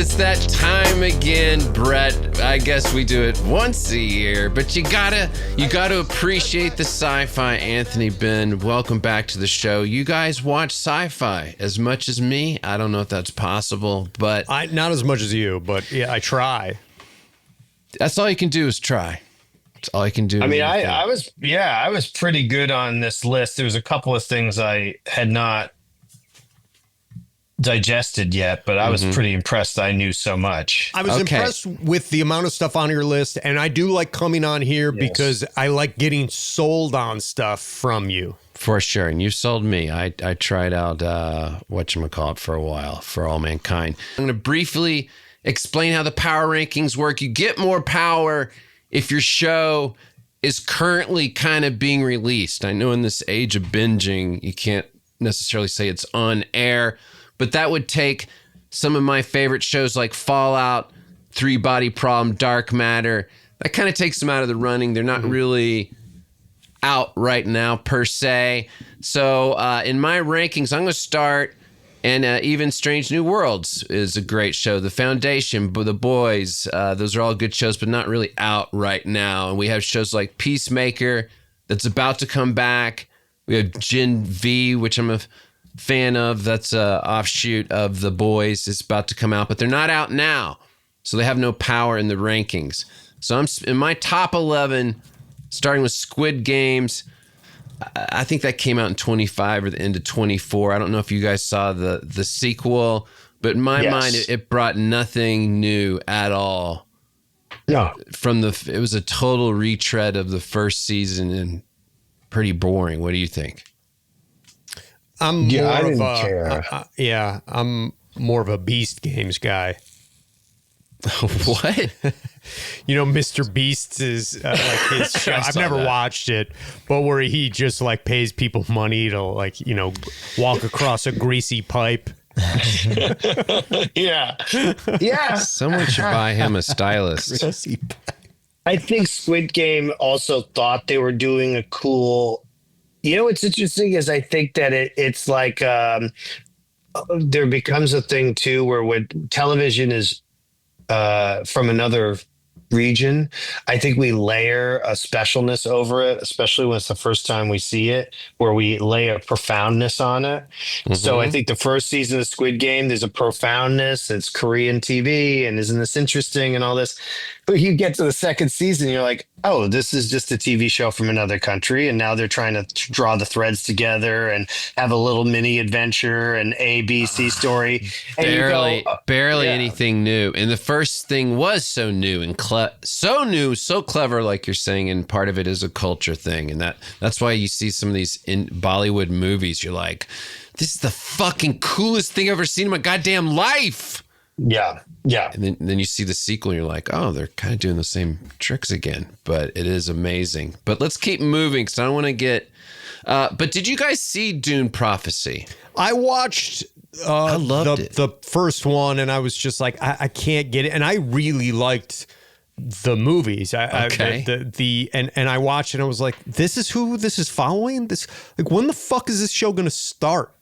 it's that time again, Brett. I guess we do it once a year, but you gotta appreciate the sci-fi. Anthony, Ben, welcome back to the show. You guys watch sci-fi as much as me? I don't know if that's possible, but not as much as you, but yeah, I try. That's all you can do is try. That's all you can do. I mean, I was pretty good on this list. There was a couple of things I had not digested yet, but I was pretty impressed. I knew so much. I was impressed with the amount of stuff on your list, and I do like coming on here because I like getting sold on stuff from you. For sure. And you sold me. I tried out whatchamacallit for a while, For All Mankind. I'm going to briefly explain how the power rankings work. You get more power if your show is currently kind of being released. I know in this age of binging, you can't necessarily say it's on air, but that would take some of my favorite shows like Fallout, Three Body Problem, Dark Matter. That kind of takes them out of the running. They're not really out right now, per se. So in my rankings, I'm going to start, and even Strange New Worlds is a great show. The Foundation, The Boys, those are all good shows, but not really out right now. And we have shows like Peacemaker that's about to come back. We have Gen V, which I'm a fan of. That's a offshoot of The Boys. It's about to come out, but they're not out now, so they have no power in the rankings. So I'm in my top 11, starting with Squid Games. I think that came out in 25 or the end of 24. I don't know if you guys saw the sequel, but in my mind, it brought nothing new at all. No, it was a total retread of the first season and pretty boring. What do you think? I didn't care. I'm more of a Beast Games guy. What? Mr. Beast is like his show. I've never watched it, but where he just like pays people money to walk across a greasy pipe. Yeah. Someone should buy him a stylist. I think Squid Game also thought they were doing a cool. What's interesting is I think that it's like there becomes a thing too where when television is from another region, I think we layer a specialness over it, especially when it's the first time we see it, where we lay a profoundness on it. So I think the first season of Squid Game, there's a profoundness. It's Korean TV, and isn't this interesting and all this? But you get to the second season, you're like, oh, this is just a TV show from another country, and now they're trying to draw the threads together and have a little mini adventure and A, B, C story. And barely anything new. And the first thing was so new and so clever, like you're saying, and part of it is a culture thing. And that's why you see some of these in Bollywood movies, you're like, this is the fucking coolest thing I've ever seen in my goddamn life. Yeah. And then you see the sequel and you're like, oh, they're kind of doing the same tricks again. But it is amazing. But let's keep moving because I don't want to get... but did you guys see Dune Prophecy? I watched I loved it. The first one, and I was just like, I can't get it. And I really liked the movies. And I watched it and I was like, this is who this is following? This, like, when the fuck is this show going to start?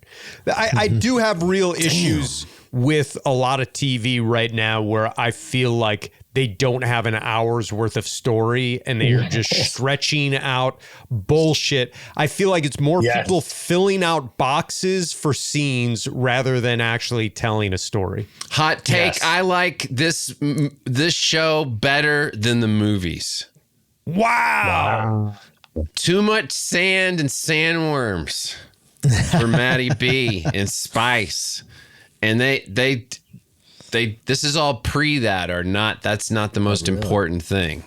I do have real issues with a lot of TV right now where I feel like they don't have an hour's worth of story and they are just stretching out bullshit. I feel like it's more people filling out boxes for scenes rather than actually telling a story. Hot take. I like this show better than the movies. Wow. Too much sand and sandworms for Maddie B and Spice. And they this is all pre that or not. That's not the most important thing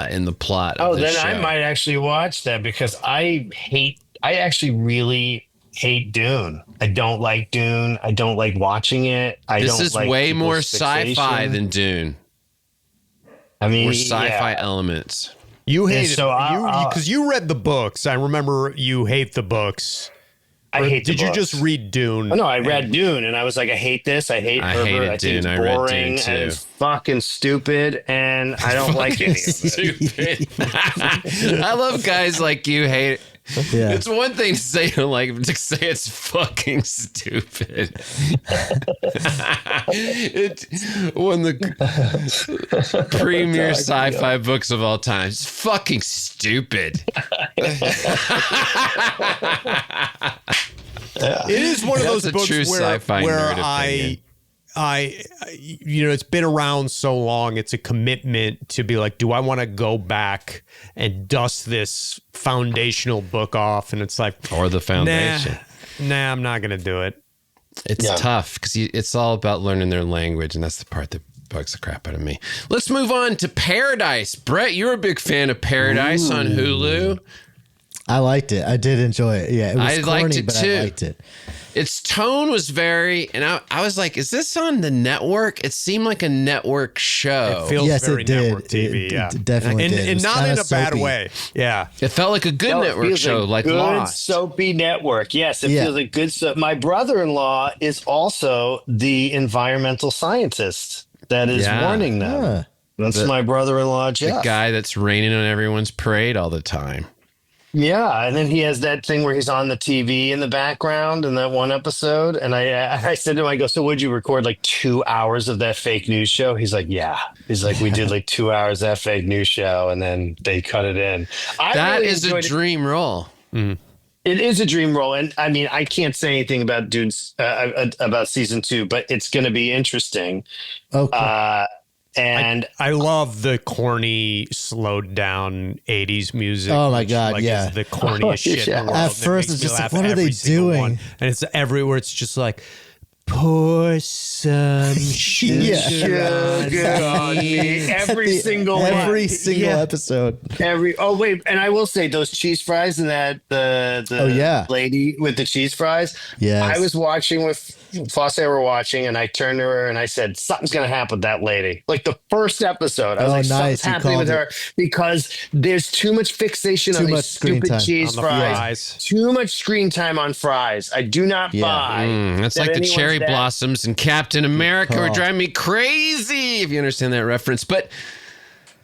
in the plot. Oh, of the then show. I might actually watch that because I actually really hate Dune. I don't like Dune. I don't like watching it. This is way more sci-fi than Dune. I mean, more sci-fi elements. You hate it because you read the books. I remember you hate the books. Did you just read Dune? Oh, no, I read Dune and I was like, I hate this. I hate Herbert. I think it's boring and it's fucking stupid and I don't like any of it. I love guys like you Yeah. It's one thing to say to say it's fucking stupid. One of the premier sci-fi books of all time. It's fucking stupid. It is one of That's those a books true where sci-fi nerd I, it's been around so long. It's a commitment to be like, do I want to go back and dust this foundational book off? And it's like, Or the foundation. Nah, I'm not going to do it. It's tough because it's all about learning their language, and that's the part that bugs the crap out of me. Let's move on to Paradise. Brett, you're a big fan of Paradise on Hulu. I liked it. I did enjoy it. Yeah, it was I corny, liked it but too. I liked it. Its tone was and I was like, is this on the network? It seemed like a network show. It feels Yes, very it did. network TV. It definitely did. It And was not kinda in a bad soapy. way. Yeah. It felt like a good No, it network feels show, like good, Lost. soapy network. Yes, it Yeah. feels like good. So my brother-in-law is also the environmental scientist that is warning them. Huh. That's my brother-in-law, The Jeff. guy that's raining on everyone's parade all the time. Yeah, and then he has that thing where he's on the TV in the background in that one episode. And I said to him, I go, so would you record like 2 hours of that fake news show? He's like, yeah. He's like, we did like 2 hours of that fake news show, and then they cut it in. That is a dream role. It is a dream role, and I mean, I can't say anything about dudes about season 2, but it's going to be interesting. Okay. And I love the corny, slowed down 80s music. Oh my which, God, like, yeah. is the corniest shit in the world. At and it first, makes it's me just like, laugh what are every they single doing? one. And it's everywhere. It's just like, pour some sugar on me. every single every single episode. And I will say those cheese fries and that the lady with the cheese fries. Yes. I was watching with Fosse, were watching, and I turned to her and I said, something's gonna happen with that lady. Like the first episode, I was like, nice. something's You happening with called her because there's too much fixation Too on much these screen stupid time. cheese On the fries. fries. Too much screen time on fries. I do not buy. It's that like the anyone's cherry that- blossoms and Captain America were Oh. driving me crazy, if you understand that reference. But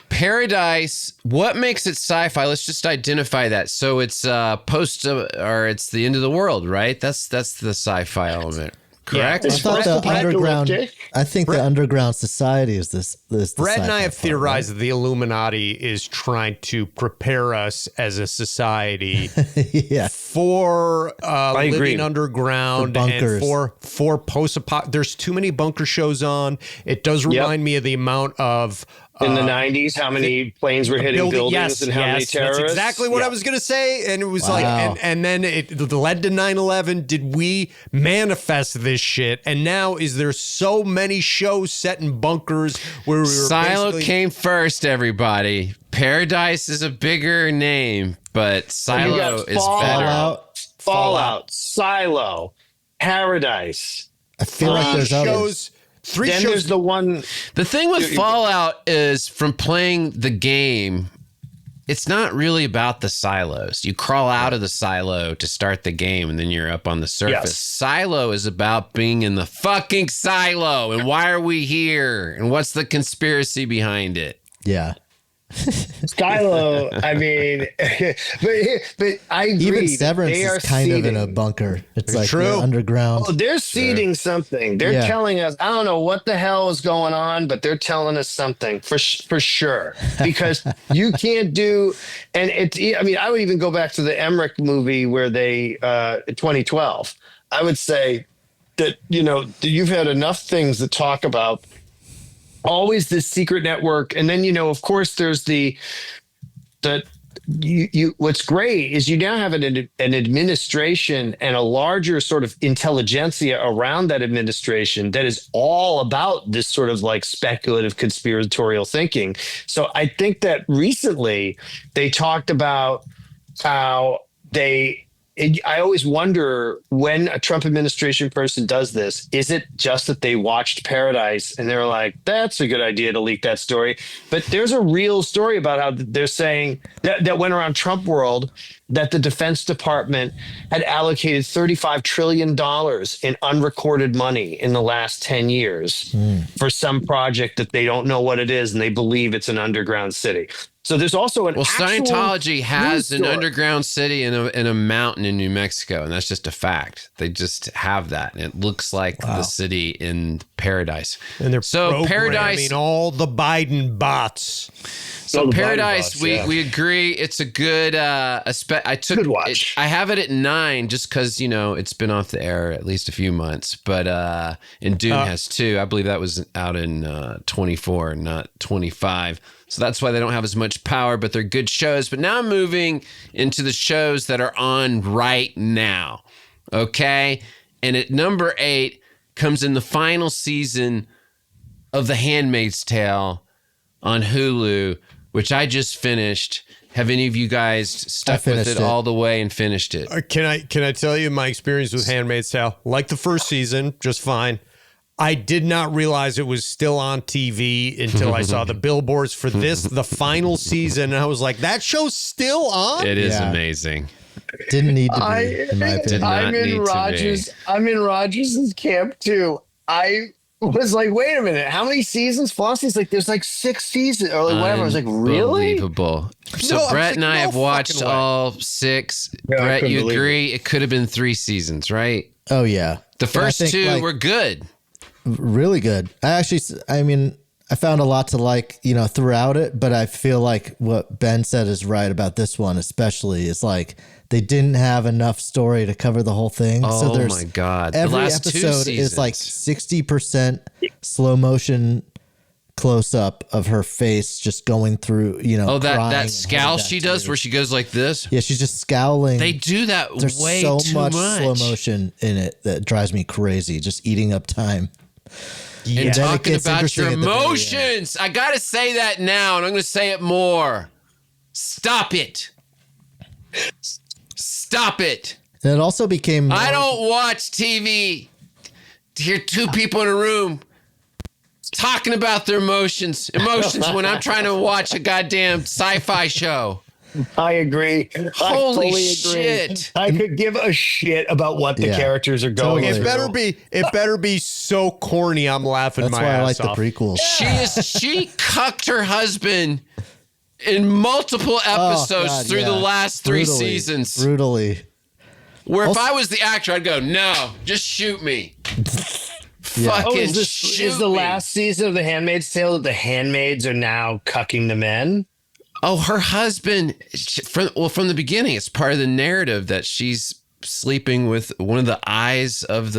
Paradise, what makes it sci-fi? Let's just identify that. So it's post or it's the end of the world, right? That's the sci-fi element, correct? I It's thought the underground. apocalyptic. I think the underground society is this. The Brett and I sci-fi have part, theorized that the Illuminati is trying to prepare us as a society right? Yeah. for agree. living underground For bunkers. and for post-apocalyptic. There's too many bunker shows on. It does remind me of the amount of In the 90s, how many planes were hitting buildings and how many terrorists? That's exactly what I was going to say. And it was like, and then it led to 9/11. Did we manifest this shit? And now is there so many shows set in bunkers where we were Silo basically- came first, everybody. Paradise is a bigger name, but Silo is better. Fallout, Silo, Paradise. I feel like there's others. shows. Three Then shows. there's the one. The thing with Fallout is from playing the game, it's not really about the silos. You crawl out of the silo to start the game, and then you're up on the surface. Yes. Silo is about being in the fucking silo, and why are we here, and what's the conspiracy behind it? Yeah. Silo, I mean, but I agree. Even that Severance they are is kind of in a seeding. bunker. It's like true. they're underground. Oh, they're seeding something. They're Yeah. telling us. I don't know what the hell is going on, but they're telling us something for sure. Because you can't do, and it's. I mean, I would even go back to the Emmerich movie where they 2012. I would say that you've had enough things that talk about always this secret network, and then of course there's the you what's great is you now have an administration and a larger sort of intelligentsia around that administration that is all about this sort of like speculative conspiratorial thinking. So I think that recently they talked about how I always wonder when a Trump administration person does this, is it just that they watched Paradise and they're like, that's a good idea to leak that story? But there's a real story about how they're saying that went around Trump world that the Defense Department had allocated $35 trillion in unrecorded money in the last 10 years for some project that they don't know what it is and they believe it's an underground city. So there's also an actual Scientology has news an story. underground city in a mountain in New Mexico, and that's just a fact. They just have that, and it looks like the city in paradise. And they're so programming all the Biden bots. So the Biden Paradise, bots, we agree. It's a good. Good watch. I have it at 9 just because it's been off the air at least a few months. But and Dune has 2. I believe that was out in 24, not 25. So that's why they don't have as much power. But they're good shows. But now I'm moving into the shows that are on right now. Okay, and at number 8 comes in the final season of The Handmaid's Tale on Hulu, which I just finished. Have any of you guys stuck with it all the way and finished it? Can I tell you my experience with Handmaid's Tale? Like the first season, just fine. I did not realize it was still on TV until I saw the billboards for the final season. And I was like, that show's still on? It is amazing. Didn't need to be, in my opinion. I'm in Rodgers' camp too. I was like, wait a minute, how many seasons? Flossie's like, there's like 6 seasons or like whatever. I was like, really? Unbelievable. So No, Brett and I have no watched fucking way. all 6. Yeah, I Brett, couldn't you believe agree? It could have been 3 seasons, right? Oh yeah, The But I first think, 2 were good. really good. I found a lot to like, throughout it, but I feel like what Ben said is right about this one, especially is like they didn't have enough story to cover the whole thing. Oh, so there's my God. The every last 2 episode is like 60% slow motion close up of her face just going through, Oh, crying that and scowl having she that does tear. where she goes like this. Yeah, she's just scowling. They do that There's way so too much slow motion in it that drives me crazy, just eating up time. And then it talking gets about interesting your at the very end. emotions. I got to say that now, and I'm going to say it more. Stop it. Stop it. And it also became I don't watch TV to hear 2 people in a room talking about their emotions when I'm trying to watch a goddamn sci-fi show. I agree. I Holy fully shit. agree. I could give a shit about what the Yeah, characters are going totally. through. It better be so corny. I'm laughing That's my why I ass like off. the prequels. She cucked her husband in multiple episodes God, through yeah. the last 3 Brutally, seasons. Brutally. Where if I was the actor, I'd go, no, just shoot me. Fucking shoot is the me. last season of The Handmaid's Tale that the handmaids are now cucking the men? Oh, her husband, from the beginning, it's part of the narrative that she's sleeping with one of the eyes of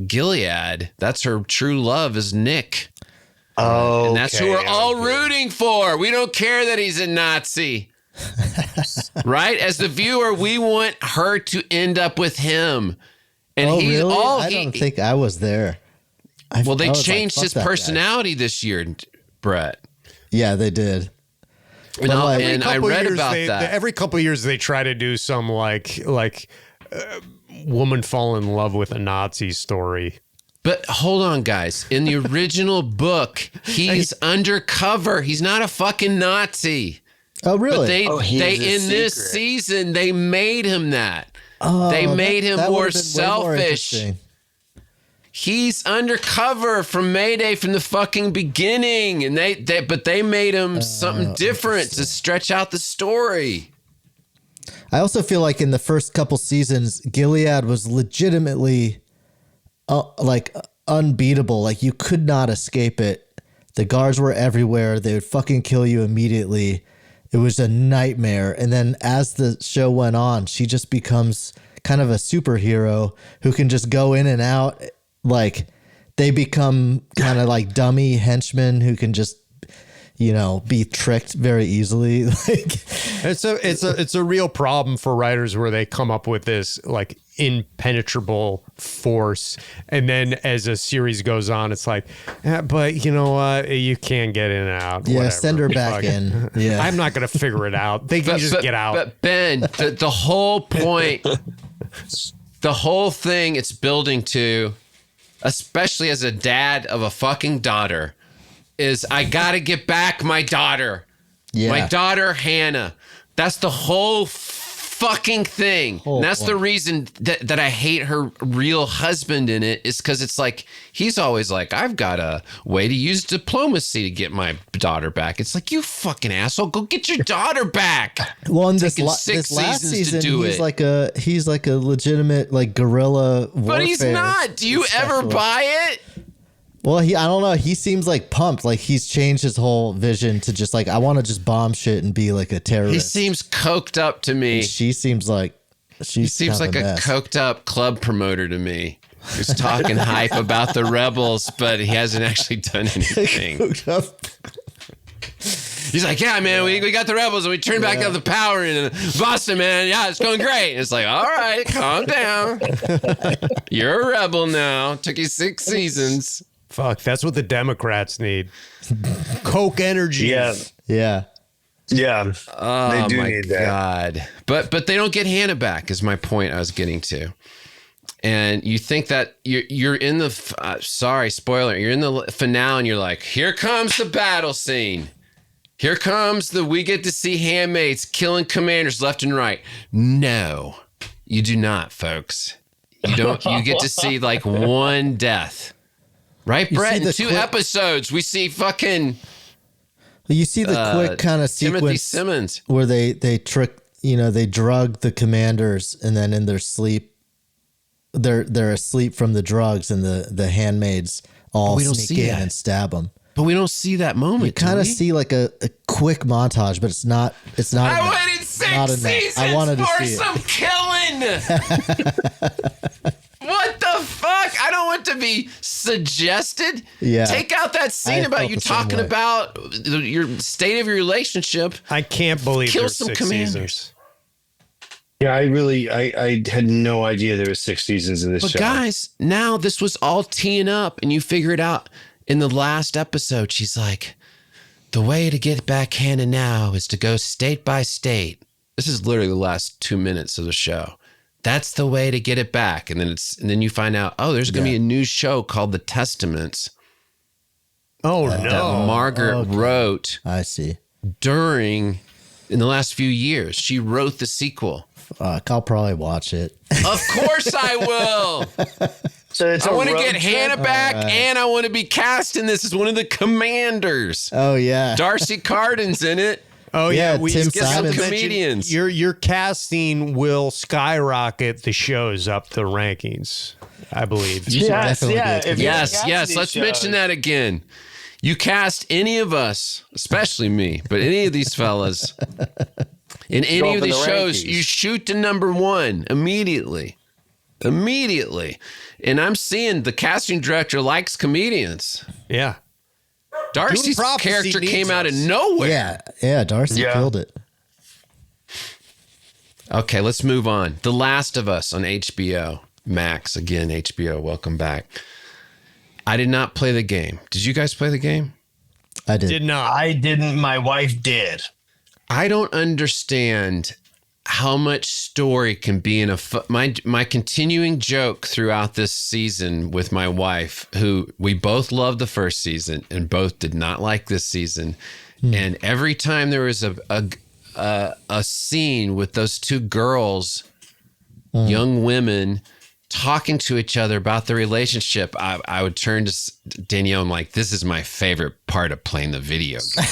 Gilead. That's her true love is Nick. Oh, And that's who we're all rooting for. We don't care that he's a Nazi. Right? As the viewer, we want her to end up with him. And Oh, he's really? all I don't think I was there. Well, they I was like, changed fuck his that guy. personality this year, Brett. Yeah, they did. And, like- and I Couple read years about they- that. Every couple of years they try to do some woman fall in love with a Nazi story. But hold on, guys. In the original book, he's undercover. He's not a fucking Nazi. Oh, really? But he's a in this secret. season, they made him that. Oh, they made him that more would've been way more selfish. interesting. He's undercover from Mayday from the fucking beginning, and they made him something different to stretch out the story. I also feel like in the first couple seasons, Gilead was legitimately unbeatable. Like you could not escape it. The guards were everywhere. They would fucking kill you immediately. It was a nightmare. And then as the show went on, she just becomes kind of a superhero who can just go in and out. Like they become kind of like dummy henchmen who can just, be tricked very easily. Like It's a real problem for writers where they come up with this like impenetrable force, and then as a series goes on, it's like, but you know what, you can get in and out. Yeah, whatever. send her back Fuck. in. Yeah. I'm not gonna figure it out. They can just get out. But Ben, the whole point, the whole thing it's building to, especially as a dad of a fucking daughter, is I gotta get back my daughter. Yeah. My daughter, Hannah. That's the whole fucking thing. And that's the reason that I hate her real husband in it, is because it's like, he's always like, I've got a way to use diplomacy to get my daughter back. It's like, you fucking asshole, go get your daughter back. Well, in this six last seasons season, to do he's it. he's like a legitimate like guerrilla warfare. But he's not. Do you ever buy it? Well, I don't know. He seems like pumped. Like he's changed his whole vision to just like, I want to just bomb shit and be like a terrorist. He seems coked up to me. And she seems like He seems like a coked up club promoter to me. He's talking hype about the rebels, but he hasn't actually done anything. He's like, yeah, man, we got the rebels and we turned back up the power in Boston, man. Yeah, it's going great. It's like, all right, calm down. You're a rebel now. Took you 6 seasons. Fuck, that's what the Democrats need. Coke energy. Yeah. Yeah. Yeah. Oh, they do my need that. God. But they don't get Hannah back, is my point I was getting to. And you think that you're in the, sorry, spoiler, you're in the finale and you're like, here comes the battle scene. Here comes we get to see handmaids killing commanders left and right. No, you do not, folks. You get to see like one death. Right, Brett? In 2 episodes, we see fucking... You see the quick kind of sequence Timothy Simmons, where they trick, they drug the commanders, and then in their sleep, they're asleep from the drugs, and the handmaids all sneak in and stab them. But we don't see that moment. You kind of see like a quick montage, but it's not. I waited 6 seasons for some killing. What the fuck? I don't want to be suggested. Yeah. Take out that scene about you talking about your state of your relationship. I can't believe Kill there's some 6 commanders. seasons. Yeah, I had no idea there were 6 seasons in this show. But guys, now this was all teeing up, and you figure it out in the last episode. She's like, the way to get back Hannah now is to go state by state. This is literally the last 2 minutes of the show. That's the way to get it back. And then you find out, there's going to be a new show called The Testaments. Oh, no. That Margaret wrote. I see. In the last few years. She wrote the sequel. Fuck, I'll probably watch it. Of course I will. So I want to get Hannah back, and I want to be cast in this as one of the commanders. Oh, yeah. Darcy Carden's in it. Oh, yeah. We Tim get some Simons. comedians. Your casting will skyrocket the shows up the rankings, I believe. Yes, yeah. Yes. Let's mention that again. You cast any of us, especially me, but any of these fellas, in any of these shows, you shoot to number 1 immediately. And I'm seeing the casting director likes comedians. Yeah. Darcy's character came out of nowhere. Yeah, Darcy killed it. Okay, let's move on. The Last of Us on HBO Max. Again, HBO, welcome back. I did not play the game. Did you guys play the game? I did. Did not. I didn't. My wife did. I don't understand how much story can be in my continuing joke throughout this season with my wife, who we both loved the first season and both did not like this season. And every time there was a scene with those 2 girls, young women, talking to each other about the relationship, I would turn to Danielle and I'm like, this is my favorite part of playing the video game.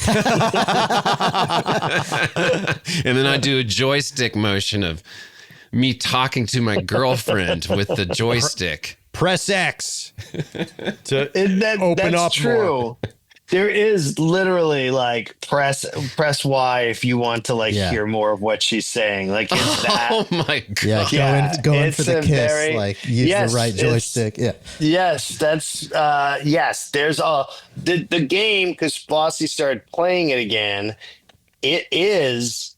And then I do a joystick motion of me talking to my girlfriend with the joystick. Press X to That's up true. more. There is literally like press Y if you want to hear more of what she's saying. Like it's that. Oh my God. Yeah, go in it's for the a kiss. very- Use yes, the right joystick. Yeah. Yes, that's yes. There's the game, because Bossy started playing it again. It is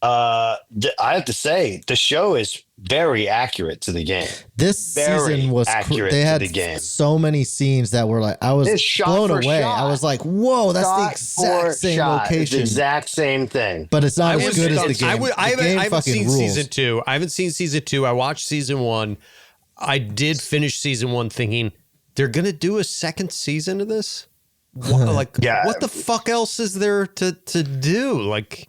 I have to say the show is very accurate to the game. This Very season was accurate they to had the game. so many scenes that were like I was It's shot blown for away. shot. I was like, "Whoa, that's the exact same It's location." the exact same thing. But it's not as good as the game. I The game haven't fucking seen rules. season 2. I haven't seen season 2. I watched season 1. I did finish season 1 thinking they're going to do a second season of this? What the fuck else is there to do? Like,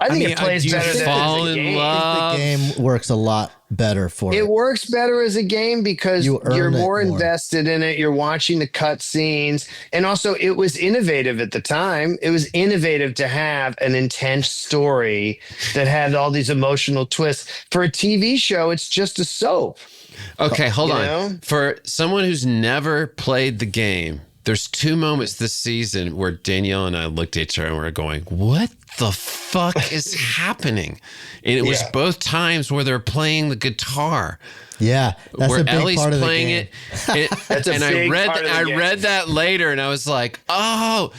I think mean, it plays do you better than fall as a in game. love? The game works a lot better for it. It works better as a game because You earn you're it more more. invested in it. You're watching the cut scenes. And also, it was innovative at the time. It was innovative to have an intense story that had all these emotional twists. For a TV show, it's just a soap. Okay, hold You on. know? For someone who's never played the game, there's 2 moments this season where Danielle and I looked at each other and we were going, what the fuck is happening? And it was Yeah. both times where they're playing the guitar. Yeah, that's where a big Ellie's part of the playing game. it. That's a and I big read part of the I game. read that later and I was like, oh,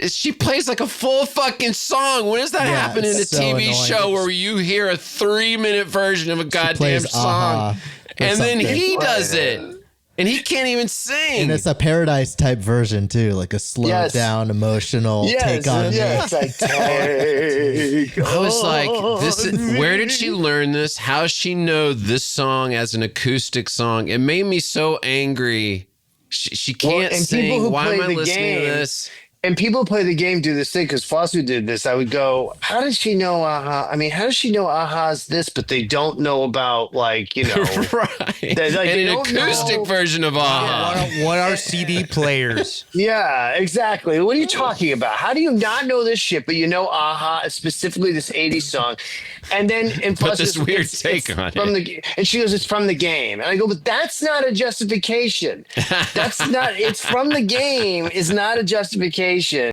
she plays like a full fucking song. When does that Yeah, happen in a it's so TV annoying. show where you hear a 3-minute version of a goddamn plays song? Aha or And then something. he does it. And he can't even sing. And it's a Paradise type version too, like a slowed Yes. down, emotional take on yeah, me. it's like take. I was like, this is, where did she learn this? How does she know this song as an acoustic song? It made me so angry. She can't and people sing. who Why am play I the listening to game- this? And people play the game do this thing because Fosu did this. I would go, how does she know Aha? I mean, how does she know Aha's this, but they don't know about Right. They- like, And they an don't acoustic know- version of Aha. What are CD players? Yeah, exactly. What are you talking about? How do you not know this shit, but you know Aha, specifically this 80s song? And then and Put plus this it's- weird it's take on from it. and she goes, it's from the game. And I go, but that's not a justification. That's not, it's from the game is not a justification.